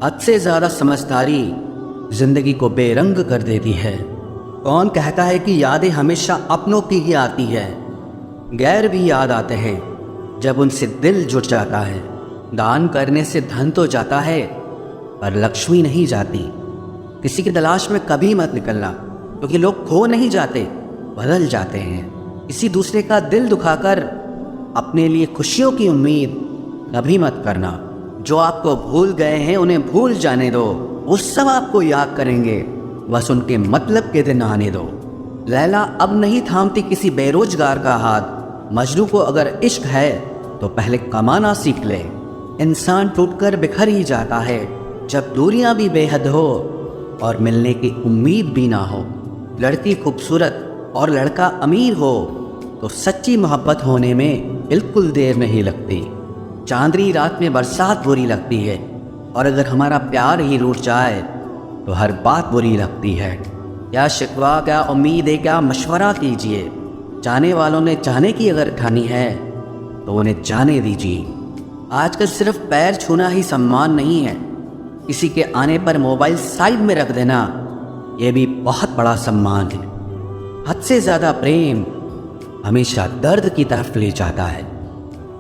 हद से ज़्यादा समझदारी जिंदगी को बेरंग कर देती है। कौन कहता है कि यादें हमेशा अपनों की ही आती है? गैर भी याद आते हैं जब उनसे दिल जुट जाता है। दान करने से धन तो जाता है पर लक्ष्मी नहीं जाती। किसी की तलाश में कभी मत निकलना, क्योंकि लोग खो नहीं जाते, बदल जाते हैं। किसी दूसरे का दिल दुखाकर अपने लिए खुशियों की उम्मीद कभी मत करना। जो आपको भूल गए हैं उन्हें भूल जाने दो, वो सब आपको याद करेंगे, बस उनके मतलब के दिन आने दो। लैला अब नहीं थामती किसी बेरोजगार का हाथ। मजनू को अगर इश्क है तो पहले कमाना सीख ले। इंसान टूटकर बिखर ही जाता है जब दूरियां भी बेहद हो और मिलने की उम्मीद भी ना हो। लड़की खूबसूरत और लड़का अमीर हो तो सच्ची मोहब्बत होने में बिल्कुल देर नहीं लगती। चांदनी रात में बरसात बुरी लगती है, और अगर हमारा प्यार ही रूठ जाए तो हर बात बुरी लगती है। क्या शिकवा, क्या उम्मीद है, क्या मशवरा कीजिए। जाने वालों ने जाने की अगर ठानी है तो उन्हें जाने दीजिए। आजकल सिर्फ पैर छूना ही सम्मान नहीं है, किसी के आने पर मोबाइल साइड में रख देना ये भी बहुत बड़ा सम्मान है। हद से ज़्यादा प्रेम हमेशा दर्द की तरफ ले जाता है।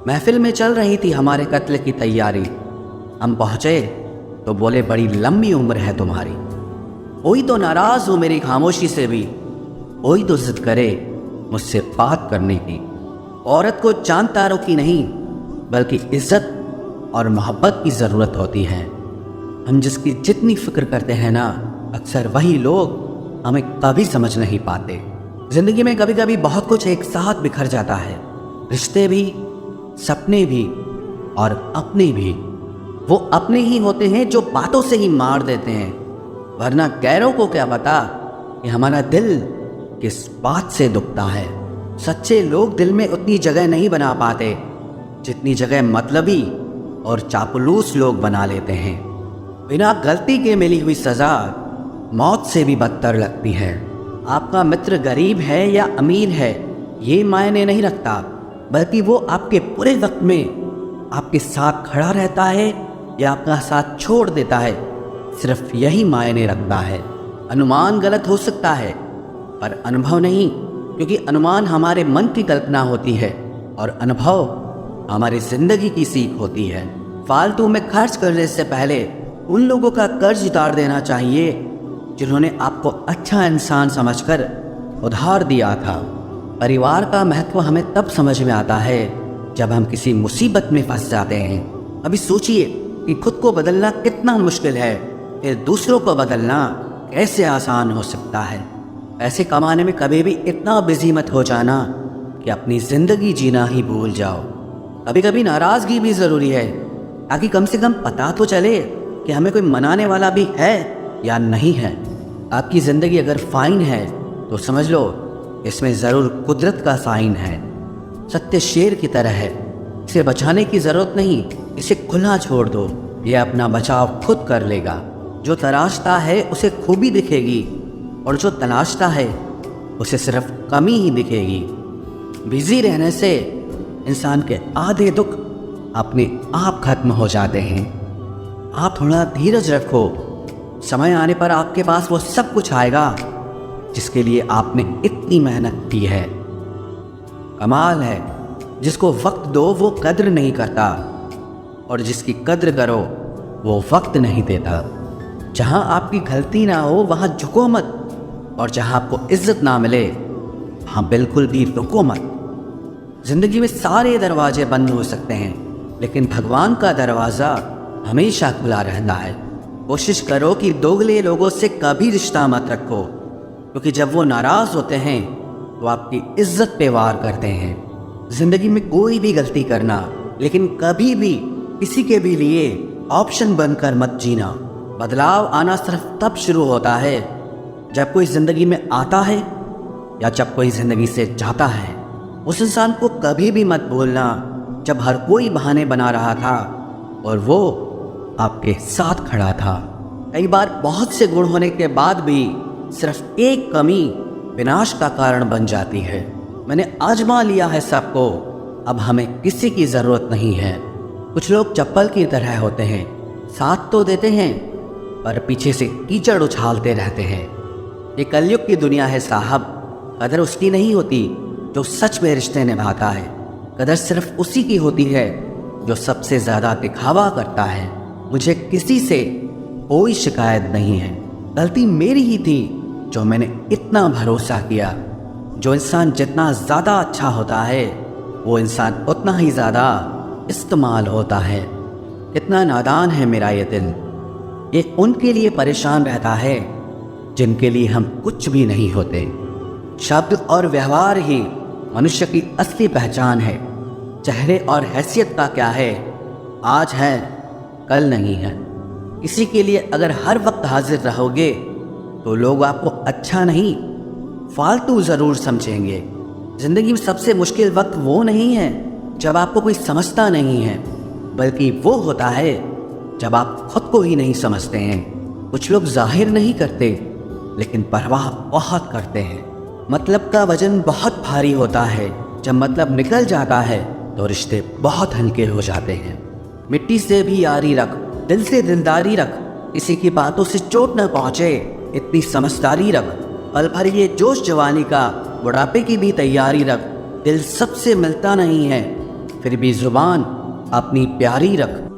महफिल में चल रही थी हमारे कत्ल की तैयारी। हम पहुँचे तो बोले बड़ी लंबी उम्र है तुम्हारी। कोई तो नाराज हो मेरी खामोशी से भी, कोई तो जिद करे मुझसे बात करने की। औरत को चांद तारों की नहीं बल्कि इज्जत और मोहब्बत की ज़रूरत होती है। हम जिसकी जितनी फिक्र करते हैं ना, अक्सर वही लोग हमें कभी समझ नहीं पाते। ज़िंदगी में कभी कभी बहुत कुछ एक साथ बिखर जाता है, रिश्ते भी, सपने भी और अपने भी। वो अपने ही होते हैं जो बातों से ही मार देते हैं, वरना गैरों को क्या पता कि हमारा दिल किस बात से दुखता है। सच्चे लोग दिल में उतनी जगह नहीं बना पाते जितनी जगह मतलबी और चापलूस लोग बना लेते हैं। बिना गलती के मिली हुई सज़ा मौत से भी बदतर लगती है। आपका मित्र गरीब है या अमीर है ये मायने नहीं रखता, बल्कि वो आपके बुरे वक्त में आपके साथ खड़ा रहता है या आपका साथ छोड़ देता है, सिर्फ यही मायने रखता है। अनुमान गलत हो सकता है पर अनुभव नहीं, क्योंकि अनुमान हमारे मन की कल्पना होती है और अनुभव हमारी ज़िंदगी की सीख होती है। फालतू में खर्च करने से पहले उन लोगों का कर्ज उतार देना चाहिए जिन्होंने आपको अच्छा इंसान समझकर उधार दिया था। परिवार का महत्व हमें तब समझ में आता है जब हम किसी मुसीबत में फंस जाते हैं। अभी सोचिए कि खुद को बदलना कितना मुश्किल है, फिर दूसरों को बदलना कैसे आसान हो सकता है। पैसे कमाने में कभी भी इतना बिजी मत हो जाना कि अपनी ज़िंदगी जीना ही भूल जाओ। कभी कभी नाराज़गी भी ज़रूरी है, ताकि कम से कम पता तो चले कि हमें कोई मनाने वाला भी है या नहीं है। आपकी ज़िंदगी अगर फाइन है तो समझ लो इसमें ज़रूर कुदरत का साइन है। सत्य शेर की तरह है, इसे बचाने की ज़रूरत नहीं, इसे खुला छोड़ दो, यह अपना बचाव खुद कर लेगा। जो तराशता है उसे खूबी दिखेगी और जो तलाशता है उसे सिर्फ कमी ही दिखेगी। बिजी रहने से इंसान के आधे दुख अपने आप खत्म हो जाते हैं। आप थोड़ा धीरज रखो, समय आने पर आपके पास वो सब कुछ आएगा जिसके लिए आपने इतनी मेहनत की है। कमाल है जिसको वक्त दो वो कद्र नहीं करता, और जिसकी कद्र करो वो वक्त नहीं देता। जहाँ आपकी गलती ना हो वहाँ झुको मत, और जहाँ आपको इज्जत ना मिले वहाँ बिल्कुल भी रुको मत। जिंदगी में सारे दरवाजे बंद हो सकते हैं, लेकिन भगवान का दरवाज़ा हमेशा खुला रहता है। कोशिश करो कि दोगले लोगों से कभी रिश्ता मत रखो, क्योंकि जब वो नाराज़ होते हैं तो आपकी इज्जत पे वार करते हैं। ज़िंदगी में कोई भी गलती करना, लेकिन कभी भी किसी के भी लिए ऑप्शन बनकर मत जीना। बदलाव आना सिर्फ तब शुरू होता है जब कोई ज़िंदगी में आता है या जब कोई ज़िंदगी से जाता है। उस इंसान को कभी भी मत भूलना जब हर कोई बहाने बना रहा था और वो आपके साथ खड़ा था। कई बार बहुत से गुण होने के बाद भी सिर्फ एक कमी विनाश का कारण बन जाती है। मैंने आजमा लिया है सबको, अब हमें किसी की ज़रूरत नहीं है। कुछ लोग चप्पल की तरह होते हैं, साथ तो देते हैं पर पीछे से कीचड़ उछालते रहते हैं। ये कलयुग की दुनिया है साहब। कदर उसकी नहीं होती जो सच में रिश्ते निभाता है। कदर सिर्फ उसी की होती है जो सबसे ज़्यादा दिखावा करता है। मुझे किसी से कोई शिकायत नहीं है। गलती मेरी ही थी जो मैंने इतना भरोसा किया। जो इंसान जितना ज़्यादा अच्छा होता है वो इंसान उतना ही ज़्यादा इस्तेमाल होता है। कितना नादान है मेरा ये दिल। ये उनके लिए परेशान रहता है जिनके लिए हम कुछ भी नहीं होते। शब्द और व्यवहार ही मनुष्य की असली पहचान है। चेहरे और हैसियत का क्या है, आज है कल नहीं है। किसी के लिए अगर हर वक्त हाजिर रहोगे तो लोग आपको अच्छा नहीं फालतू ज़रूर समझेंगे। ज़िंदगी में सबसे मुश्किल वक्त वो नहीं है जब आपको कोई समझता नहीं है, बल्कि वो होता है जब आप खुद को ही नहीं समझते हैं। कुछ लोग जाहिर नहीं करते लेकिन परवाह बहुत करते हैं। मतलब का वजन बहुत भारी होता है। जब मतलब निकल जाता है तो रिश्ते बहुत हल्के हो जाते हैं। मिट्टी से भी यारी रख, दिल से दिलदारी रख, किसी की बातों से चोट न पहुँचे इतनी समझदारी रख। पल भर ये जोश जवानी का, बुढ़ापे की भी तैयारी रख। दिल सबसे मिलता नहीं है फिर भी जुबान अपनी प्यारी रख।